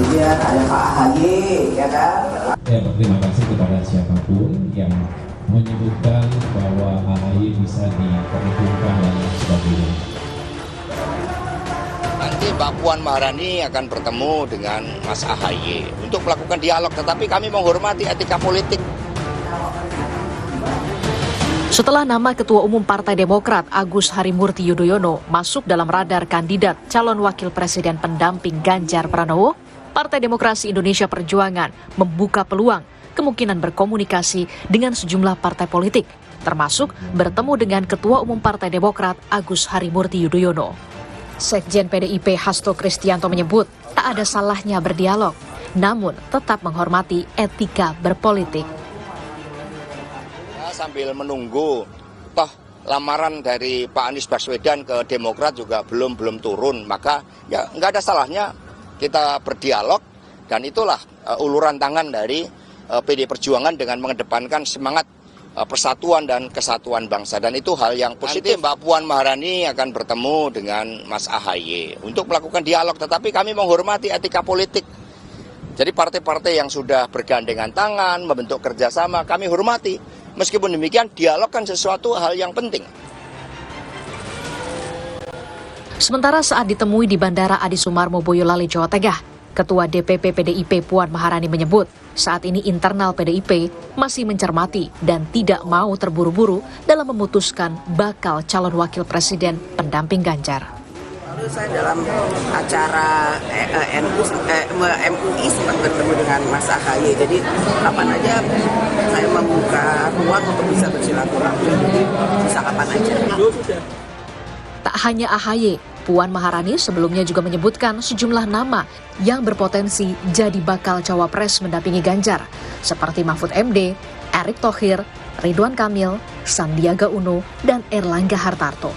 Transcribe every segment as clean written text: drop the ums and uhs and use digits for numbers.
kemudian ada Pak AHY, ya kan. Ya, terima kasih kepada siapapun yang menyebutkan bahwa AHY bisa diperhitungkan dan sebagainya. Nanti Mbak Puan Maharani akan bertemu dengan Mas AHY untuk melakukan dialog, tetapi kami menghormati etika politik. Setelah nama Ketua Umum Partai Demokrat Agus Harimurti Yudhoyono masuk dalam radar kandidat calon wakil presiden pendamping Ganjar Pranowo, Partai Demokrasi Indonesia Perjuangan membuka peluang kemungkinan berkomunikasi dengan sejumlah partai politik, termasuk bertemu dengan Ketua Umum Partai Demokrat Agus Harimurti Yudhoyono. Sekjen PDIP Hasto Kristianto menyebut tak ada salahnya berdialog, namun tetap menghormati etika berpolitik. Sambil menunggu, toh lamaran dari Pak Anies Baswedan ke Demokrat juga belum turun, maka ya nggak ada salahnya kita berdialog, dan itulah uluran tangan dari PD Perjuangan dengan mengedepankan semangat persatuan dan kesatuan bangsa, dan itu hal yang positif. Nanti Mbak Puan Maharani akan bertemu dengan Mas AHY untuk melakukan dialog, tetapi kami menghormati etika politik. Jadi partai-partai yang sudah bergandengan tangan, membentuk kerjasama, kami hormati. Meskipun demikian, dialog kan sesuatu hal yang penting. Sementara saat ditemui di Bandara Adi Sumarmo Boyolali, Jawa Tengah, Ketua DPP PDIP Puan Maharani menyebut saat ini internal PDIP masih mencermati dan tidak mau terburu-buru dalam memutuskan bakal calon wakil presiden pendamping Ganjar. Lalu saya dalam acara MUI sempat bertemu dengan Mas AHY, jadi kapan aja saya membuka ruang untuk bisa bersilaturahmi, jadi bisa kapan aja. Tak hanya AHY, Puan Maharani sebelumnya juga menyebutkan sejumlah nama yang berpotensi jadi bakal cawapres mendampingi Ganjar, seperti Mahfud MD, Erick Thohir, Ridwan Kamil, Sandiaga Uno, dan Erlangga Hartarto.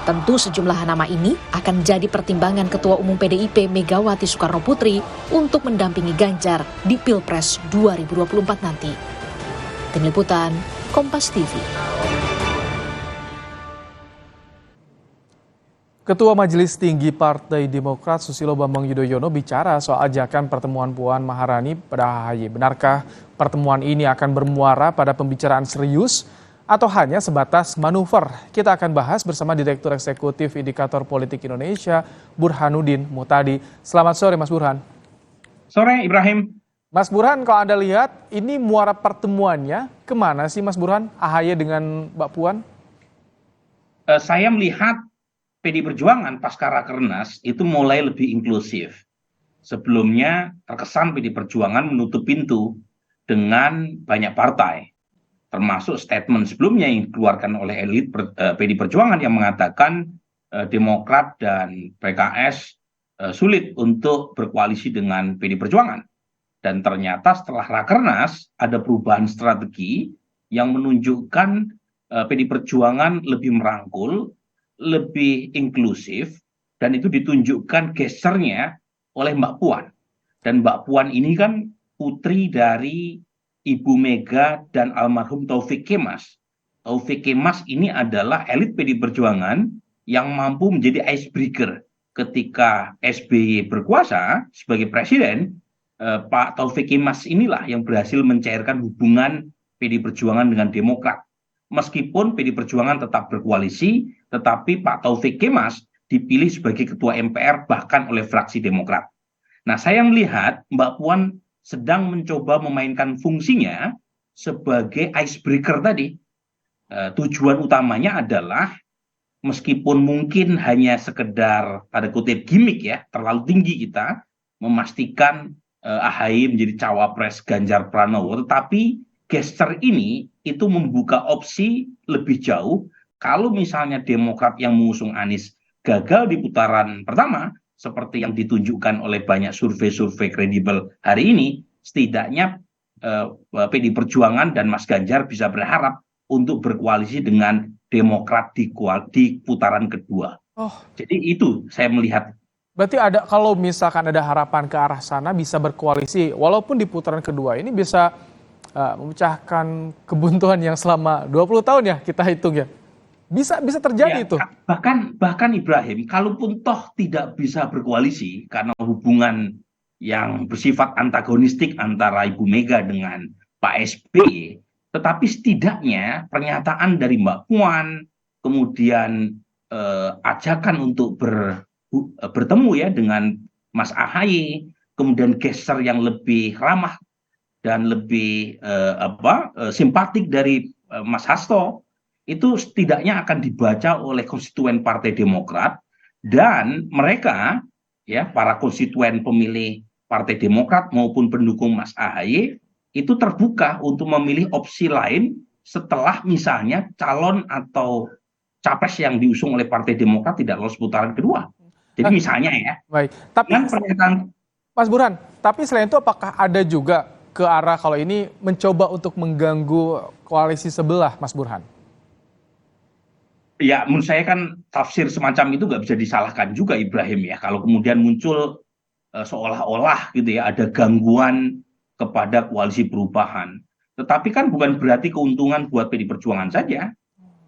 Tentu sejumlah nama ini akan jadi pertimbangan Ketua Umum PDIP Megawati Soekarnoputri untuk mendampingi Ganjar di Pilpres 2024 nanti. Tim Liputan, Kompas TV. Ketua Majelis Tinggi Partai Demokrat Susilo Bambang Yudhoyono bicara soal ajakan pertemuan Puan Maharani pada AHY. Benarkah pertemuan ini akan bermuara pada pembicaraan serius atau hanya sebatas manuver? Kita akan bahas bersama Direktur Eksekutif Indikator Politik Indonesia, Burhanuddin Muhtadi. Selamat sore, Mas Burhan. Sore, Ibrahim. Mas Burhan, kalau Anda lihat, ini muara pertemuannya kemana sih, Mas Burhan, AHY dengan Mbak Puan? Saya melihat PD Perjuangan pasca Rakernas itu mulai lebih inklusif. Sebelumnya terkesan PD Perjuangan menutup pintu dengan banyak partai, termasuk statement sebelumnya yang dikeluarkan oleh elit PD Perjuangan yang mengatakan Demokrat dan PKS sulit untuk berkoalisi dengan PD Perjuangan. Dan ternyata setelah Rakernas ada perubahan strategi yang menunjukkan PD Perjuangan lebih merangkul, lebih inklusif, dan itu ditunjukkan gesternya oleh Mbak Puan. Dan Mbak Puan ini kan putri dari Ibu Mega dan almarhum Taufik Kemas. Taufik Kemas ini adalah elit PD Perjuangan yang mampu menjadi icebreaker ketika SBY berkuasa sebagai presiden. Pak Taufik Kemas inilah yang berhasil mencairkan hubungan PD Perjuangan dengan Demokrat. Meskipun PD Perjuangan tetap berkoalisi, tetapi Pak Taufik Kemas dipilih sebagai ketua MPR bahkan oleh fraksi Demokrat. Nah, saya melihat Mbak Puan sedang mencoba memainkan fungsinya sebagai icebreaker tadi. Tujuan utamanya adalah meskipun mungkin hanya sekedar pada kutip gimmick ya, terlalu tinggi kita memastikan AHY menjadi cawapres Ganjar Pranowo, tetapi gesture ini itu membuka opsi lebih jauh kalau misalnya Demokrat yang mengusung Anies gagal di putaran pertama, seperti yang ditunjukkan oleh banyak survei-survei kredibel hari ini, setidaknya PD Perjuangan dan Mas Ganjar bisa berharap untuk berkoalisi dengan Demokrat di putaran kedua. Jadi itu saya melihat. Berarti ada, kalau misalkan ada harapan ke arah sana bisa berkoalisi, walaupun di putaran kedua ini bisa memecahkan kebuntuan yang selama 20 tahun ya kita hitung ya. Bisa terjadi itu. Bahkan Ibrahim, kalaupun toh tidak bisa berkoalisi karena hubungan yang bersifat antagonistik antara Ibu Mega dengan Pak SBY, tetapi setidaknya pernyataan dari Mbak Puan, kemudian ajakan untuk bertemu ya dengan Mas AHY, kemudian gesture yang lebih ramah dan lebih simpatik dari Mas Hasto, itu setidaknya akan dibaca oleh konstituen Partai Demokrat, dan mereka ya para konstituen pemilih Partai Demokrat maupun pendukung Mas AHY itu terbuka untuk memilih opsi lain setelah misalnya calon atau capres yang diusung oleh Partai Demokrat tidak lolos putaran kedua. Jadi misalnya ya. Baik, tapi dengan pernyataan Mas Burhan, tapi selain itu apakah ada juga ke arah kalau ini mencoba untuk mengganggu koalisi sebelah, Mas Burhan? Ya, menurut saya kan tafsir semacam itu nggak bisa disalahkan juga, Ibrahim, ya. Kalau kemudian muncul seolah-olah gitu ya ada gangguan kepada koalisi perubahan. Tetapi kan bukan berarti keuntungan buat PD Perjuangan saja.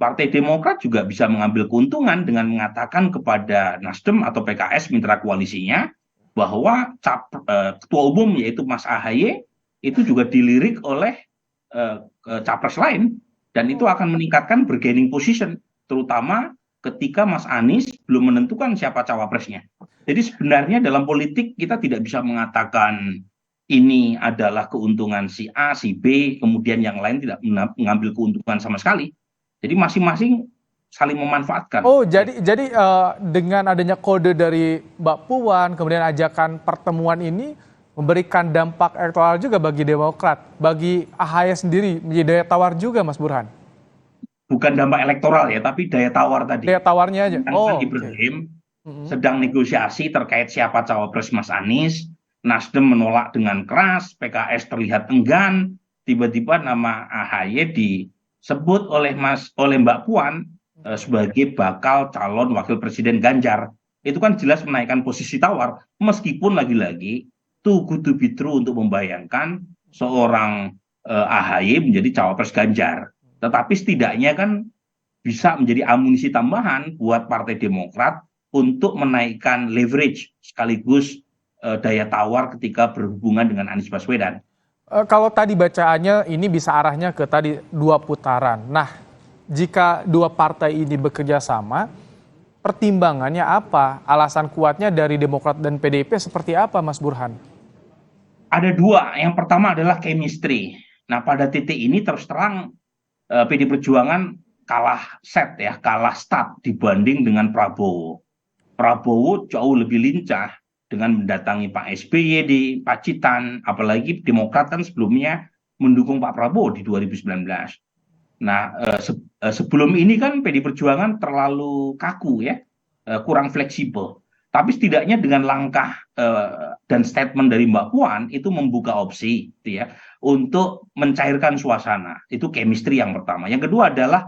Partai Demokrat juga bisa mengambil keuntungan dengan mengatakan kepada Nasdem atau PKS mitra koalisinya bahwa ketua umum yaitu Mas AHY itu juga dilirik oleh capres lain, dan itu akan meningkatkan bargaining position, terutama ketika Mas Anies belum menentukan siapa cawapresnya. Jadi sebenarnya dalam politik kita tidak bisa mengatakan ini adalah keuntungan si A, si B, kemudian yang lain tidak mengambil keuntungan sama sekali. Jadi masing-masing saling memanfaatkan. Oh, jadi dengan adanya kode dari Mbak Puan, kemudian ajakan pertemuan ini memberikan dampak elektoral juga bagi Demokrat, bagi AHY sendiri menjadi daya tawar juga, Mas Burhan. Bukan dampak elektoral ya, tapi daya tawar tadi. Daya tawarnya aja. Oh, Ibrahim sedang negosiasi terkait siapa cawapres Mas Anies. Nasdem menolak dengan keras, PKS terlihat enggan, tiba-tiba nama AHY disebut oleh Mbak Puan sebagai bakal calon wakil presiden Ganjar. Itu kan jelas menaikkan posisi tawar, meskipun lagi-lagi too good to be true untuk membayangkan seorang AHY menjadi cawapres Ganjar. Tetapi setidaknya kan bisa menjadi amunisi tambahan buat Partai Demokrat untuk menaikkan leverage sekaligus daya tawar ketika berhubungan dengan Anies Baswedan. Kalau tadi bacaannya ini bisa arahnya ke tadi 2 putaran. Nah, jika 2 partai ini bekerja sama, pertimbangannya apa? Alasan kuatnya dari Demokrat dan PDIP seperti apa, Mas Burhan? Ada 2. Yang pertama adalah chemistry. Nah, pada titik ini terus terang PD Perjuangan kalah set ya, kalah start dibanding dengan Prabowo. Prabowo jauh lebih lincah dengan mendatangi Pak SBY di Pacitan, apalagi Demokrat kan sebelumnya mendukung Pak Prabowo di 2019. Nah, sebelum ini kan PD Perjuangan terlalu kaku ya, kurang fleksibel. Tapi setidaknya dengan langkah dan statement dari Mbak Puan itu membuka opsi gitu ya, untuk mencairkan suasana. Itu chemistry yang pertama. Yang kedua adalah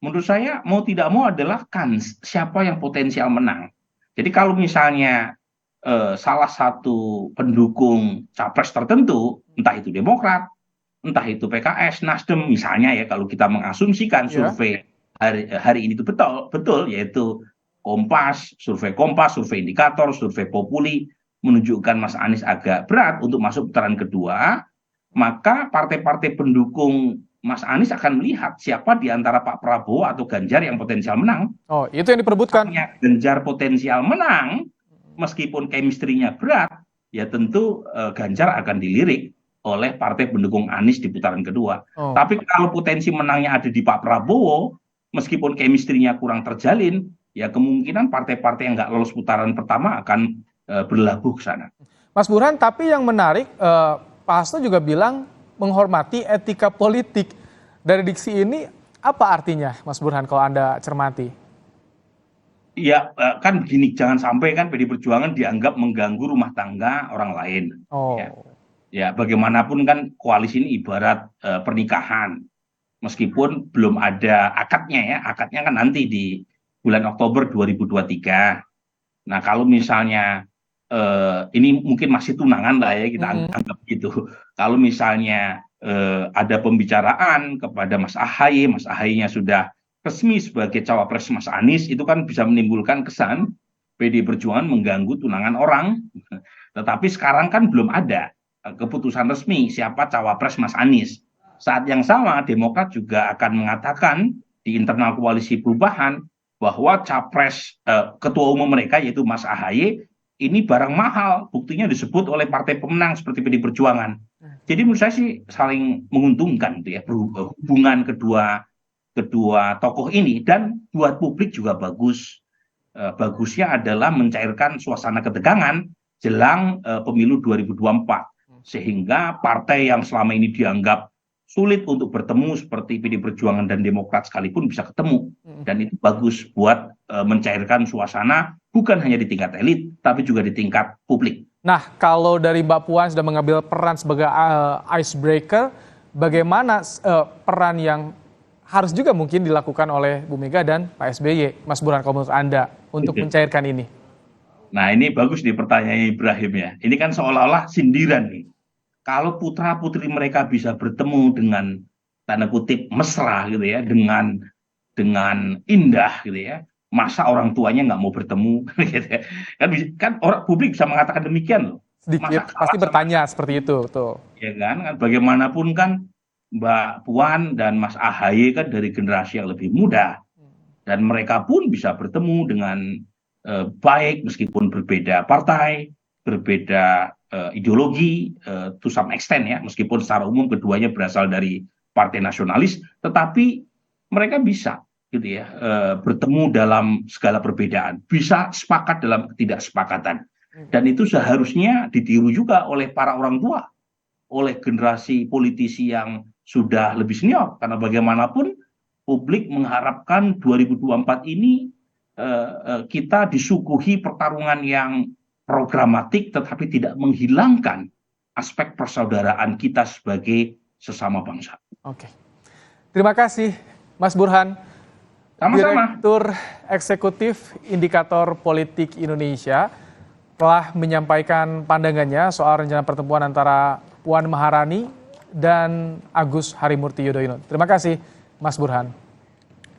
menurut saya mau tidak mau adalah kans siapa yang potensial menang. Jadi kalau misalnya salah satu pendukung capres tertentu, entah itu Demokrat, entah itu PKS, Nasdem misalnya ya, kalau kita mengasumsikan survei hari ini itu betul, yaitu survei Kompas, survei Indikator, survei Populi menunjukkan Mas Anies agak berat untuk masuk putaran kedua, maka partai-partai pendukung Mas Anies akan melihat siapa di antara Pak Prabowo atau Ganjar yang potensial menang. Oh, itu yang diperebutkan. Ganjar potensial menang, meskipun chemistry-nya berat, ya tentu Ganjar akan dilirik oleh partai pendukung Anies di putaran kedua. Oh. Tapi kalau potensi menangnya ada di Pak Prabowo, meskipun chemistry-nya kurang terjalin, ya kemungkinan partai-partai yang nggak lolos putaran pertama akan berlabuh ke sana. Mas Burhan, tapi yang menarik, Pak Hasto juga bilang menghormati etika politik. Dari diksi ini, apa artinya, Mas Burhan, kalau Anda cermati? Ya, kan begini, jangan sampai kan PD Perjuangan dianggap mengganggu rumah tangga orang lain. Oh. Ya, bagaimanapun kan koalisi ini ibarat pernikahan. Meskipun belum ada akadnya ya, akadnya kan nanti di bulan Oktober 2023. Nah, kalau misalnya ini mungkin masih tunangan lah ya, kita anggap gitu. Kalau misalnya ada pembicaraan kepada Mas AHY-nya sudah resmi sebagai cawapres Mas Anies, itu kan bisa menimbulkan kesan PD Perjuangan mengganggu tunangan orang. Tetapi sekarang kan belum ada keputusan resmi siapa cawapres Mas Anies. Saat yang sama Demokrat juga akan mengatakan di internal koalisi perubahan bahwa capres ketua umum mereka yaitu Mas AHY ini barang mahal, buktinya disebut oleh partai pemenang seperti PD Perjuangan. Jadi menurut saya sih saling menguntungkan gitu ya hubungan kedua tokoh ini, dan buat publik juga bagus. Bagusnya adalah mencairkan suasana ketegangan jelang pemilu 2024 sehingga partai yang selama ini dianggap sulit untuk bertemu seperti PD Perjuangan dan Demokrat sekalipun bisa ketemu, dan itu bagus buat mencairkan suasana bukan hanya di tingkat elit tapi juga di tingkat publik. Nah, kalau dari Mbak Puan sudah mengambil peran sebagai icebreaker, bagaimana peran yang harus juga mungkin dilakukan oleh Bu Mega dan Pak SBY, Mas Burhan, kalau menurut Anda untuk mencairkan ini? Nah, ini bagus nih pertanyaan Ibrahim ya. Ini kan seolah-olah sindiran nih. Kalau putra-putri mereka bisa bertemu dengan tanda kutip mesra gitu ya, dengan indah gitu ya, masa orang tuanya nggak mau bertemu gitu ya. Kan orang publik bisa mengatakan demikian loh. Sedikit pasti bertanya seperti itu, betul. Ya kan bagaimanapun kan Mbak Puan dan Mas AHY kan dari generasi yang lebih muda, dan mereka pun bisa bertemu dengan baik meskipun berbeda partai, berbeda ideologi to some extent ya, meskipun secara umum keduanya berasal dari partai nasionalis, tetapi mereka bisa gitu ya bertemu dalam segala perbedaan, bisa sepakat dalam ketidaksepakatan, dan itu seharusnya ditiru juga oleh para orang tua, oleh generasi politisi yang sudah lebih senior, karena bagaimanapun publik mengharapkan 2024 ini kita disuguhi pertarungan yang programatik tetapi tidak menghilangkan aspek persaudaraan kita sebagai sesama bangsa. Oke. Terima kasih Mas Burhan. Sama-sama. Direktur Eksekutif Indikator Politik Indonesia telah menyampaikan pandangannya soal rencana pertemuan antara Puan Maharani dan Agus Harimurti Yudhoyono. Terima kasih Mas Burhan.